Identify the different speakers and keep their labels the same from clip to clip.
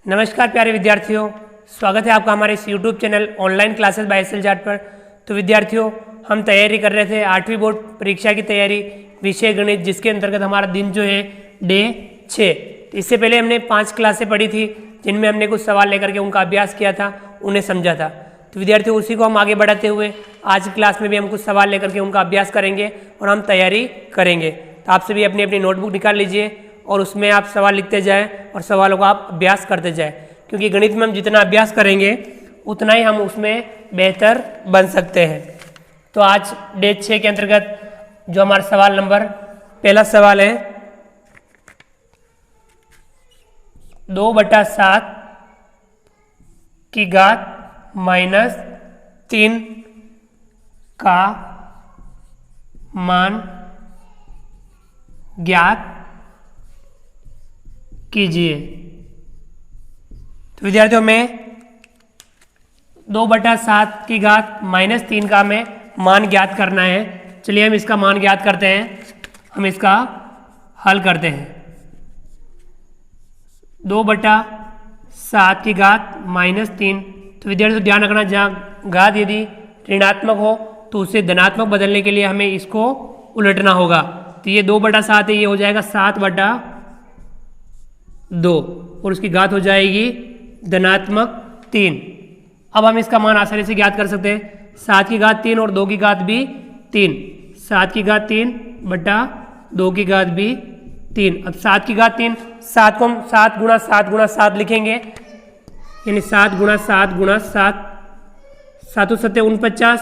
Speaker 1: नमस्कार प्यारे विद्यार्थियों, स्वागत है आपका हमारे इस YouTube channel online classes by S L Jat पर। तो विद्यार्थियों, हम तैयारी कर रहे थे 8वीं बोर्ड परीक्षा की तैयारी, विषय गणित, जिसके अंतर्गत हमारा दिन जो है डे 6। इससे पहले हमने 5 क्लासें पढ़ी थी जिनमें हमने कुछ सवाल लेकर के उनका अभ्यास किया था, उन्हें समझा था। तो विद्यार्थियों, उसी को हम आगे बढ़ाते हुए आज की क्लास में भी हम कुछ सवाल लेकर के उनका अभ्यास करेंगे और हम तैयारी करेंगे। तो आप सभी अपनी अपनी नोटबुक निकाल लीजिए और उसमें आप सवाल लिखते जाएं और सवालों का आप अभ्यास करते जाएं, क्योंकि गणित में हम जितना अभ्यास करेंगे उतना ही हम उसमें बेहतर बन सकते हैं। तो आज डे 6 के अंतर्गत जो हमारा सवाल नंबर पहला सवाल है, 2/7 की घात -3 का मान ज्ञात कीजिए। तो विद्यार्थियों में 2/7 की घात -3 का हमें मान ज्ञात करना है। चलिए हम इसका मान ज्ञात करते हैं, हम इसका हल करते हैं। 2/7 की घात -3। तो विद्यार्थियों ध्यान रखना, जहाँ घात यदि ऋणात्मक हो तो उसे धनात्मक बदलने के लिए हमें इसको उलटना होगा। तो ये 2/7 है, ये हो जाएगा 7/2 और उसकी घात हो जाएगी धनात्मक 3। अब हम इसका मान आसानी से ज्ञात कर सकते हैं। 7 की घात 3 और 2 की घात भी 3। 7 की घात 3/2 की घात भी 3। अब 7 की घात 3, 7 को हम 7 गुणा 7 गुणा 7 लिखेंगे, यानी 7 गुणा 7 गुणा 7, 7 7 49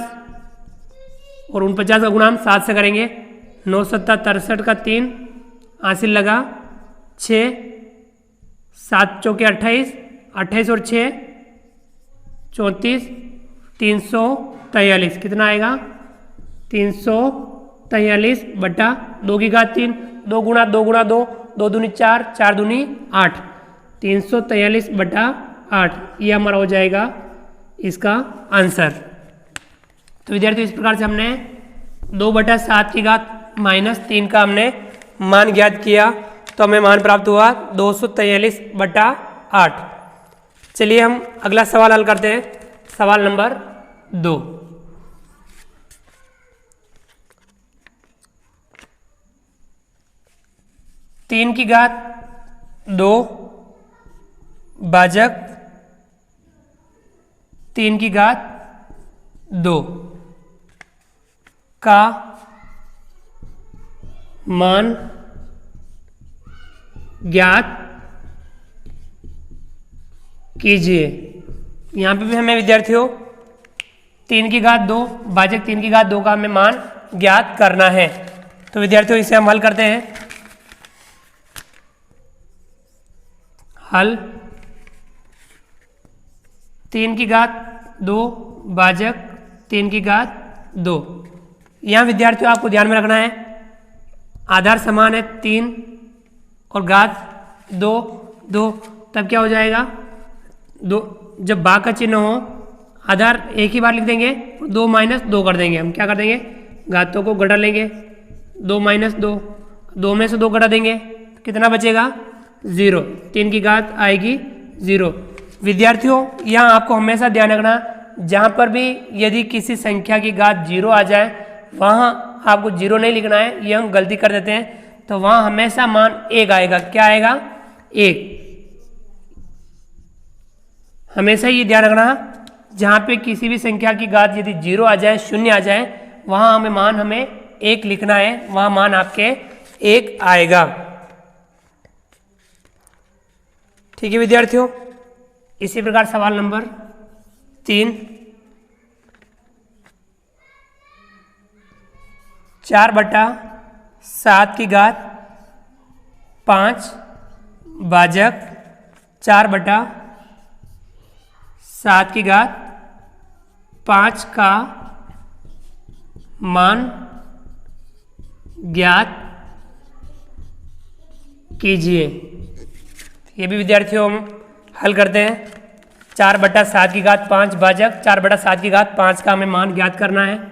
Speaker 1: और 49 का गुणा हम 7 से करेंगे। 9 7 63 का 3 हासिल लगा 6, 7 चौके 28, 28 और 6 34, 343। कितना आएगा? 343/2 की घात 3, 2 गुणा 2 गुणा 2, 2 दूनी 4, 4 दूनी 8, 343/8। ये हमारा हो जाएगा इसका आंसर। तो विद्यार्थियों, इस प्रकार से हमने 2/7 की घात -3 का हमने मान ज्ञात किया, तो हमें मान प्राप्त हुआ 243/8। चलिए हम अगला सवाल हल करते हैं, सवाल नंबर 2। तीन की घात 2 भाजक 3 की घात 2 का मान ज्ञात कीजिए। यहाँ पे भी हमें विद्यार्थियों 3 की घात 2 भाजक 3 की घात 2 का हमें मान ज्ञात करना है। तो विद्यार्थियों, इसे हम हल करते हैं। हल 3 की घात 2 भाजक 3 की घात 2। यहाँ विद्यार्थियों आपको ध्यान में रखना है, आधार समान है 3 और घात 2 2, तब क्या हो जाएगा? 2 जब भाग का चिन्ह हो, आधार एक ही बार लिख देंगे, 2 - 2 कर देंगे। हम क्या कर देंगे? घातों को घटा लेंगे, 2 - 2, 2 में से 2 घटा देंगे, कितना बचेगा? 0। 3 की घात आएगी 0। विद्यार्थियों, यहाँ आपको हमेशा ध्यान रखना, जहाँ पर भी यदि किसी संख्या की घात 0 आ जाए वहाँ आपको 0 नहीं लिखना है, ये हम गलती कर देते हैं। तो वहाँ हमेशा मान 1 आएगा। क्या आएगा? 1। हमेशा ये ध्यान रखना, जहाँ पे किसी भी संख्या की घात यदि 0 आ जाए, 0 आ जाए, वहाँ हमें 1 लिखना है, वहाँ मान आपके 1 आएगा। ठीक है विद्यार्थियों, इसी प्रकार सवाल नंबर 3, 4/7 की घात 5 भाजक 4/7 की घात 5 का मान ज्ञात कीजिए। ये भी विद्यार्थियों हम हल करते हैं। 4/7 की घात 5 भाजक 4/7 की घात 5 का हमें मान ज्ञात करना है।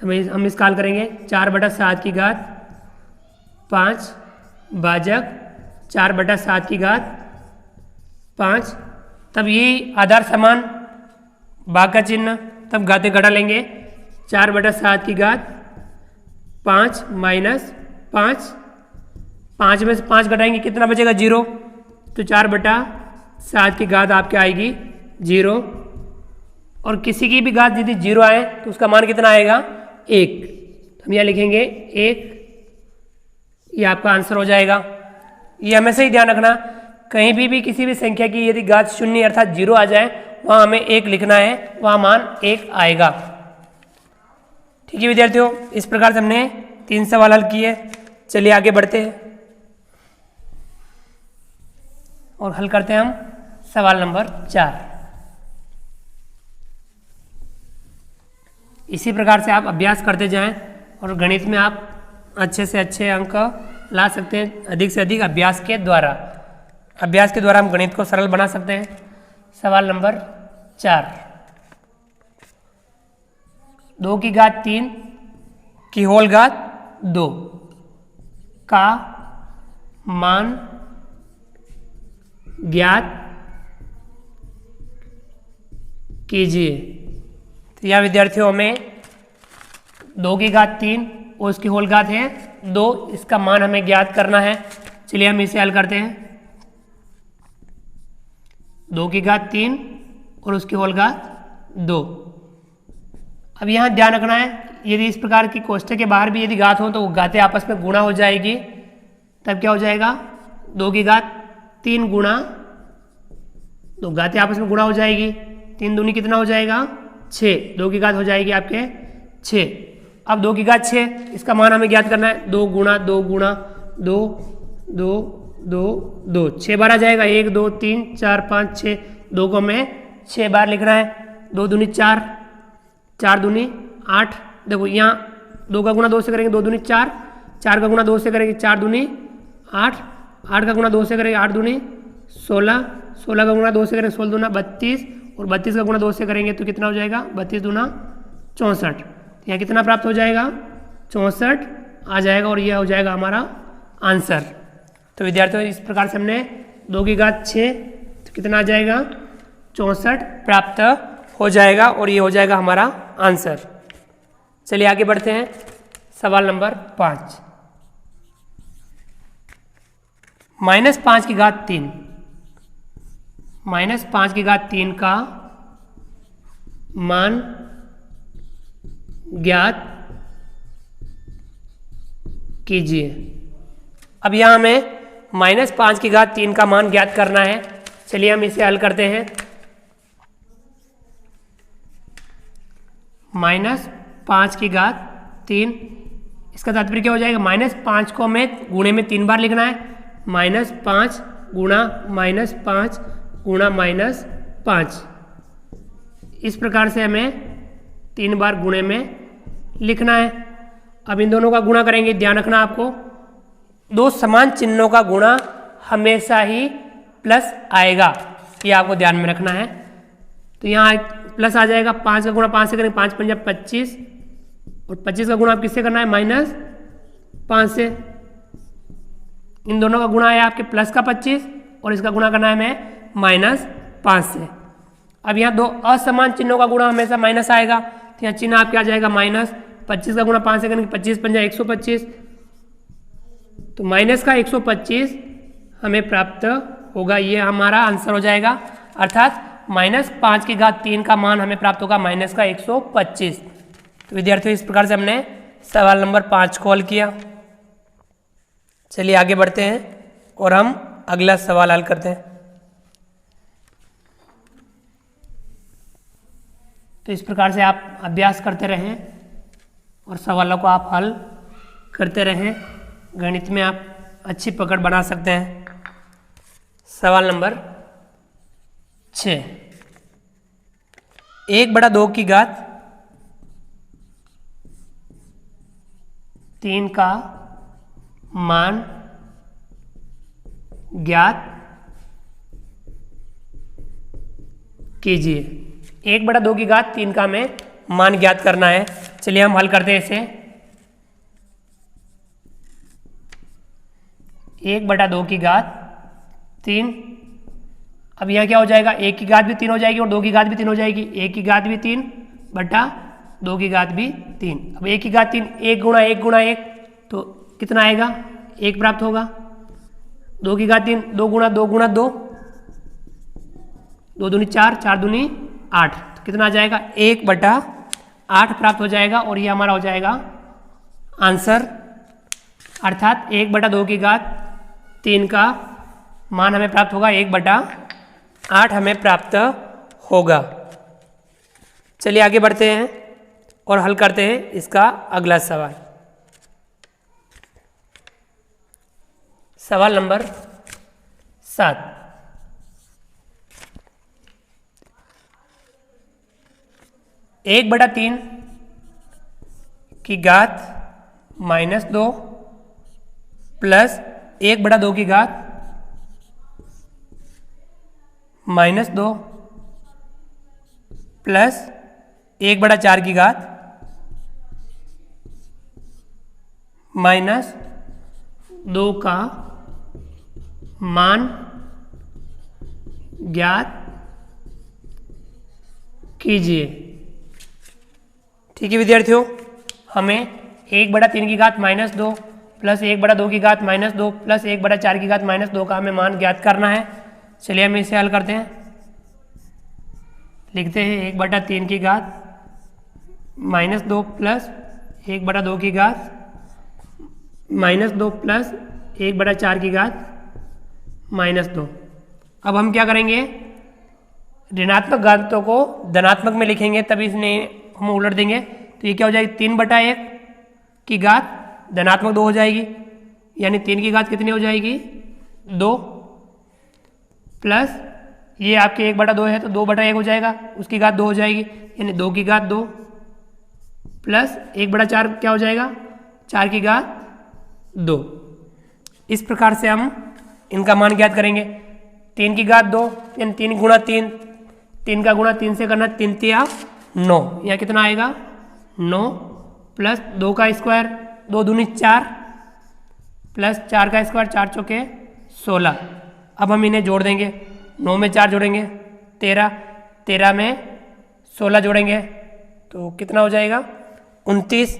Speaker 1: हम इसका हल करेंगे। 4/7 की घात 5 भाजक 4/7 की घात 5, तब ये आधार समान, भाग का चिन्ह, तब घाते घटा लेंगे। 4/7 की घात 5 माइनस 5, 5 में से 5 घटाएंगे कितना बचेगा 0, तो 4/7 की घात आपके आएगी 0। और किसी की भी घात यदि 0 आए तो उसका मान कितना आएगा 1, हम यहाँ लिखेंगे 1, ये आपका आंसर हो जाएगा। ये हमेशा ही ध्यान रखना, कहीं भी किसी भी संख्या की यदि घात 0 अर्थात 0 आ जाए वहाँ हमें 1 लिखना है, वहाँ मान 1 आएगा। ठीक है विद्यार्थियों, इस प्रकार से हमने 3 सवाल हल किए। चलिए आगे बढ़ते हैं और हल करते हैं हम सवाल नंबर 4। इसी प्रकार से आप अभ्यास करते जाएं और गणित में आप अच्छे से अच्छे अंक ला सकते हैं, अधिक से अधिक अभ्यास के द्वारा। अभ्यास के द्वारा हम गणित को सरल बना सकते हैं। सवाल नंबर 4, 2 की घात 3 की होल घात 2 का मान ज्ञात कीजिए। तो यह विद्यार्थियों में 2 की घात 3 और उसकी होल घात है 2, इसका मान हमें ज्ञात करना है। चलिए हम इसे हल करते हैं। 2 की घात 3 और उसकी होल घात 2। अब यहाँ ध्यान रखना है, यदि इस प्रकार की कोष्ठक के बाहर भी यदि घात हो तो वो घातें आपस में गुणा हो जाएगी, तब क्या हो जाएगा 2 की घात 3 गुणा, तो घातें आपस में गुणा हो जाएगी, 3 दूनी कितना हो जाएगा 6, 2 की घात हो जाएगी आपके 6। अब 2 की घात 6, इसका मान हमें ज्ञात करना है, 2 गुणा 2 गुणा 2 2 2 2, 6 बार आ जाएगा, 1 2 3 4 5 6, 2 को हमें 6 बार लिखना है। 2 दूनी 4, 4 दूनी 8, देखो यहाँ 2 का गुणा 2 से करेंगे 2 दूनी 4, 4 का गुणा 2 से करेंगे 4 दूनी 8, 8 का गुणा 2 से करेंगे 8 दूनी 16, 16 का गुणा 2 से करेंगे 16 दूना 32, और 32 का गुणा 2 से करेंगे तो कितना हो जाएगा 32 दूना 64। यहाँ कितना प्राप्त हो जाएगा 64 आ जाएगा, और यह हो जाएगा हमारा आंसर। तो विद्यार्थियों इस प्रकार से हमने 2 की घात 6 तो कितना आ जाएगा 64 प्राप्त हो जाएगा, और ये हो जाएगा हमारा आंसर। चलिए आगे बढ़ते हैं। सवाल नंबर 5, -5 की घात 3, -5 की घात 3 का मान ज्ञात कीजिए। अब यहाँ हमें -5 की घात 3 का मान ज्ञात करना है। चलिए हम इसे हल करते हैं। -5 की घात 3, इसका तात्पर्य क्या हो जाएगा, -5 को हमें गुणे में 3 बार लिखना है, -5 गुणा -5 गुणा -5, इस प्रकार से हमें 3 बार गुणे में लिखना है। अब इन दोनों का गुणा करेंगे, ध्यान रखना आपको, 2 समान चिन्हों का गुणा हमेशा ही प्लस आएगा, ये आपको ध्यान में रखना है। तो यहाँ प्लस आ जाएगा, 5 का गुणा 5 से करेंगे 5 पंजा 25, और 25 का गुणा आप किससे करना है -5 से। इन दोनों का गुणा है आपके प्लस का 25, और इसका गुणा करना है हमें -5 से। अब यहाँ 2 असमान चिन्हों का गुणा हमेशा माइनस आएगा, तो यहाँ चिन्ह आपके आ जाएगा -25 का गुणा 5 से करेंगे 25 पंजा 125, तो माइनस का 125 हमें प्राप्त होगा, ये हमारा आंसर हो जाएगा। अर्थात -5 की घात 3 का मान हमें प्राप्त होगा -125। तो विद्यार्थियों इस प्रकार से हमने सवाल नंबर 5 को हल किया। चलिए आगे बढ़ते हैं और हम अगला सवाल हल करते हैं। तो इस प्रकार से आप अभ्यास करते रहें और सवालों को आप हल करते रहें, गणित में आप अच्छी पकड़ बना सकते हैं। सवाल नंबर 6, 1/2 की घात 3 का मान ज्ञात कीजिए। 1/2 की घात 3 का हमें मान ज्ञात करना है। चलिए हम हल करते हैं इसे। 1/2 की घात 3, अब यहाँ क्या हो जाएगा, 1 की घात भी 3 हो जाएगी और 2 की घात भी 3 हो जाएगी। 1 की घात भी 3 बटा 2 की घात भी 3। अब 1 की घात 3, 1 गुणा 1 तो कितना आएगा, 1 प्राप्त होगा। 2 की घात 3, 2 गुणा 2 2 दूनी 4, 4 दूनी 8 तो कितना आ जाएगा, 1 बटा 8 प्राप्त हो जाएगा और ये हमारा हो जाएगा आंसर। अर्थात 1 बटा 2 की घात 3 का मान हमें प्राप्त होगा, 1 बटा 8 हमें प्राप्त होगा। चलिए आगे बढ़ते हैं और हल करते हैं इसका अगला सवाल। सवाल नंबर 7। एक बटा 3 की घात -2 प्लस 1 बटा 2 की घात -2 प्लस 1 बटा 4 की घात -2 का मान ज्ञात कीजिए। ठीक है विद्यार्थियों, हमें 1 बटा 3 की घात -2 प्लस 1 बटा 2 की घात -2 प्लस 1 बटा 4 की घात -2 का हमें मान ज्ञात करना है। चलिए हम इसे हल करते हैं। लिखते हैं 1 बटा 3 की घात -2 प्लस 1 बटा 2 की घात -2 प्लस 1 बटा 4 की घात -2। अब हम क्या करेंगे, ऋणात्मक घातों को धनात्मक में लिखेंगे, तभी इसने हम उलट देंगे तो ये क्या हो जाएगी, 3 बटा 1 की घात धनात्मक 2 हो जाएगी, यानी 3 की घात कितनी हो जाएगी, 2 प्लस ये आपके 1 बटा 2 है तो 2 बटा 1 हो जाएगा, उसकी घात 2 हो जाएगी, यानी 2 की घात 2 प्लस 1 बटा 4 क्या हो जाएगा, 4 की घात 2। इस प्रकार से हम इनका मान ज्ञात करेंगे। 3 की घात 2 यानी 3 गुणा 3, 3 का गुणा 3 से करना, 3 तिया 9, यहाँ कितना आएगा 9 प्लस 2 का स्क्वायर 2 दूनी 4 प्लस 4 का स्क्वायर 4 चौके 16। अब हम इन्हें जोड़ देंगे, 9 में 4 जोड़ेंगे 13, 13 में 16 जोड़ेंगे तो कितना हो जाएगा 29।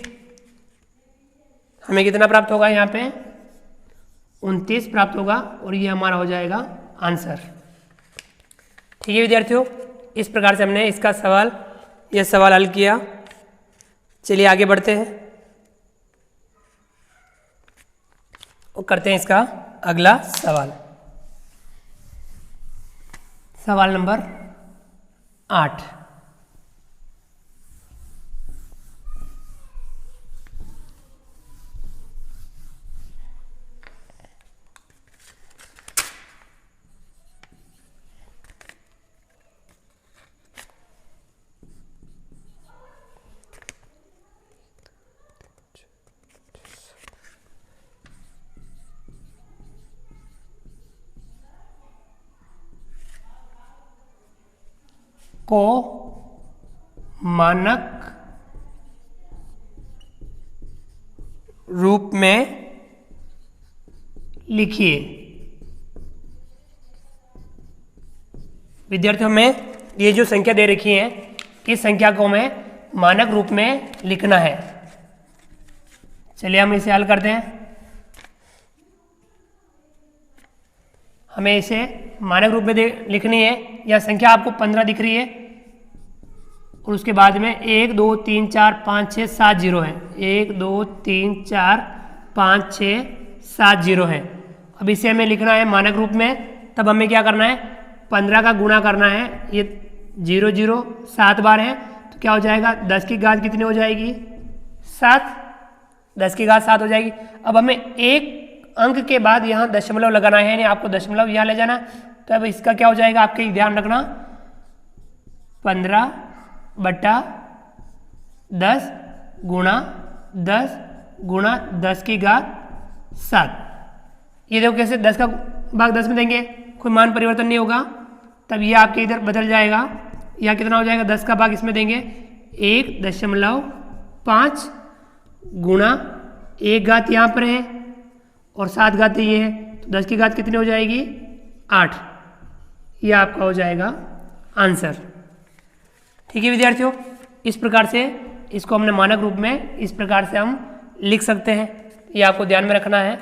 Speaker 1: हमें कितना प्राप्त होगा, यहाँ पे 29 प्राप्त होगा और ये हमारा हो जाएगा आंसर। ठीक है विद्यार्थियों, इस प्रकार से हमने इसका सवाल, यह सवाल हल किया। चलिए आगे बढ़ते हैं और करते हैं इसका अगला सवाल। सवाल नंबर 8। को मानक रूप में लिखिए। विद्यार्थियों में ये जो संख्या दे रखी है, इस संख्या को हमें मानक रूप में लिखना है। चलिए हम इसे हल करते हैं। हमें इसे मानक रूप में लिखनी है। यह संख्या आपको 15 दिख रही है और उसके बाद में 1 2 3 4 5 6 7 जीरो है। 1 2 3 4 5 6 7 जीरो है। अब इसे हमें लिखना है मानक रूप में। तब हमें क्या करना है, 15 का गुणा करना है। ये 0 0 7 बार है तो क्या हो जाएगा, 10 की घात कितनी हो जाएगी, 7। 10 की घात 7 हो जाएगी। अब हमें एक अंक के बाद यहाँ दशमलव लगाना है, यानी आपको दशमलव यहाँ ले जाना। तो अब इसका क्या हो जाएगा, आपके ध्यान रखना, 15 बटा 10 गुणा 10 गुणा 10 की घात 7। ये देखो कैसे 10 का भाग 10 में देंगे, कोई मान परिवर्तन नहीं होगा। तब ये आपके इधर बदल जाएगा। यहाँ कितना हो जाएगा, 10 का भाग इसमें देंगे 1.5 गुणा 1 घात यहाँ पर है और 7 घात ये है, तो 10 की घात कितनी हो जाएगी, 8। यह आपका हो जाएगा आंसर। ठीक है विद्यार्थियों, इस प्रकार से इसको हमने मानक रूप में इस प्रकार से हम लिख सकते हैं। ये आपको ध्यान में रखना है।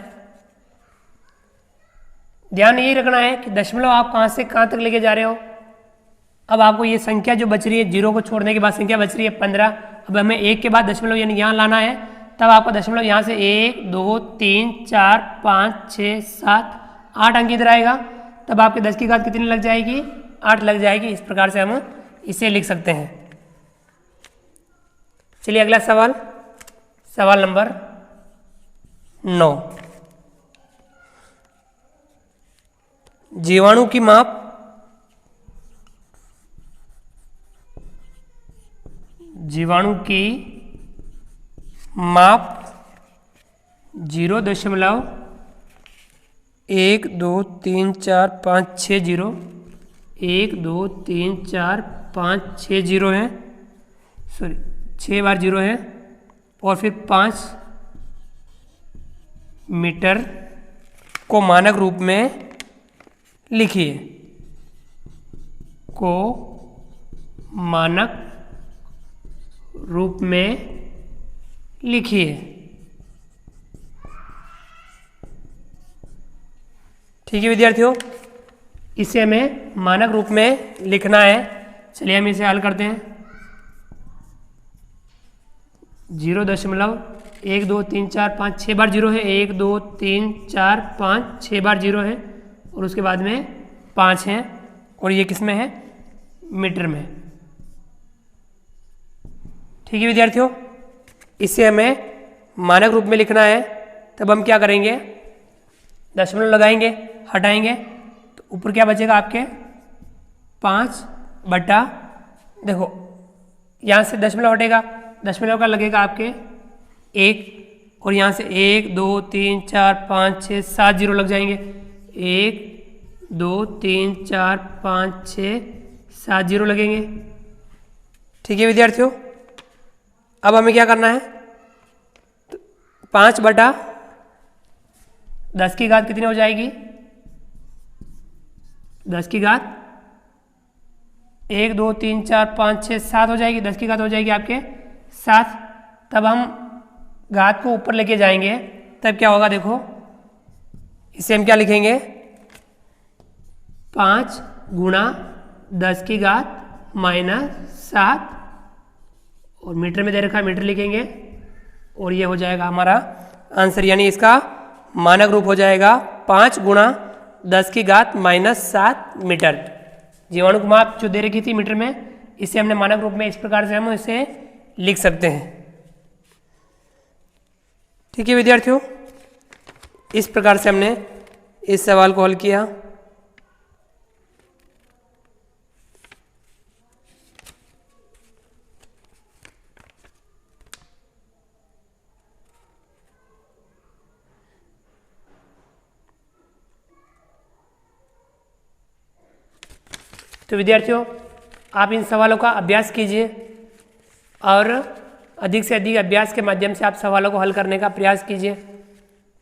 Speaker 1: ध्यान यही रखना है कि दशमलव आप कहाँ से कहाँ तक लेके जा रहे हो। अब आपको ये संख्या जो बच रही है, जीरो को छोड़ने के बाद संख्या बच रही है 15। अब हमें एक के बाद दशमलव यानी यहाँ लाना है, तब आपका दशमलव यहाँ से 1 2 3 4 5 6 7 8 अंक इधर आएगा, तब आपके 10 की घात कितनी लग जाएगी, 8 लग जाएगी। इस प्रकार से हम इसे लिख सकते हैं। चलिए अगला सवाल, सवाल नंबर 9। जीवाणु की माप जीवाणु की माप 0.1 2 3 4 5 6 0 1 2 3 4 5 6 0 है, सॉरी 6 बार 0 है, और फिर 5 मीटर को मानक रूप में लिखिए, को मानक रूप में लिखिए। ठीक है विद्यार्थियों, इसे हमें मानक रूप में लिखना है। चलिए हम इसे हल करते हैं। 0.1 2 3 4 5 6 बार 0 है, 1 2 3 4 5 6 बार 0 है, और उसके बाद में 5 है, और ये किस में है, मीटर में। ठीक है विद्यार्थियों, इसे हमें मानक रूप में लिखना है। तब हम क्या करेंगे, दशमलव लगाएंगे, हटाएंगे, तो ऊपर क्या बचेगा आपके 5 बटा, देखो यहाँ से दशमलव हटेगा, दशमलव का लगेगा आपके 1, और यहाँ से 1 2 3 4 5 6 7 जीरो लग जाएंगे। 1 2 3 4 5 6 7 जीरो लगेंगे। ठीक है विद्यार्थियों, अब हमें क्या करना है, 5 बटा 10 की घात कितनी हो जाएगी, 10 की घात 1 2 3 4 5 6 7 हो जाएगी, 10 की घात हो जाएगी आपके 7। तब हम घात को ऊपर लेके जाएंगे, तब क्या होगा, देखो इसे हम क्या लिखेंगे, 5 गुणा 10 की घात -7, और मीटर में दे रखा है, मीटर लिखेंगे, और ये हो जाएगा हमारा आंसर, यानी इसका मानक रूप हो जाएगा 5 गुणा 10 की घात -7 मीटर। जीवाणु की माप जो दे रखी थी मीटर में, इसे हमने मानक रूप में इस प्रकार से हम इसे लिख सकते हैं। ठीक है विद्यार्थियों, इस प्रकार से हमने इस सवाल को हल किया। तो विद्यार्थियों, आप इन सवालों का अभ्यास कीजिए, और अधिक से अधिक अभ्यास के माध्यम से आप सवालों को हल करने का प्रयास कीजिए।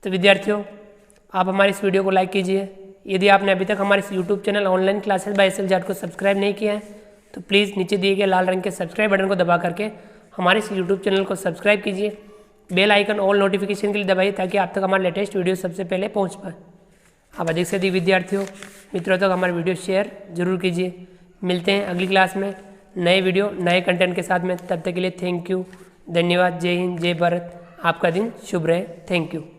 Speaker 1: तो विद्यार्थियों, आप हमारे इस वीडियो को लाइक कीजिए। यदि आपने अभी तक हमारे इस YouTube channel online classes by S L Jat को सब्सक्राइब नहीं किया है, तो प्लीज़ नीचे दिए गए लाल रंग के सब्सक्राइब बटन को दबा करके हमारे इस यूट्यूब चैनल को सब्सक्राइब कीजिए। बेल आइकन ऑल नोटिफिकेशन के लिए दबाइए, ताकि आप तक हमारे लेटेस्ट वीडियो सबसे पहले पहुँच पाए। आप अधिक से अधिक विद्यार्थियों मित्रों तक हमारे वीडियो शेयर जरूर कीजिए। मिलते हैं अगली क्लास में नए वीडियो नए कंटेंट के साथ में। तब तक के लिए थैंक यू, धन्यवाद, जय हिंद, जय भारत। आपका दिन शुभ रहे। Thank you.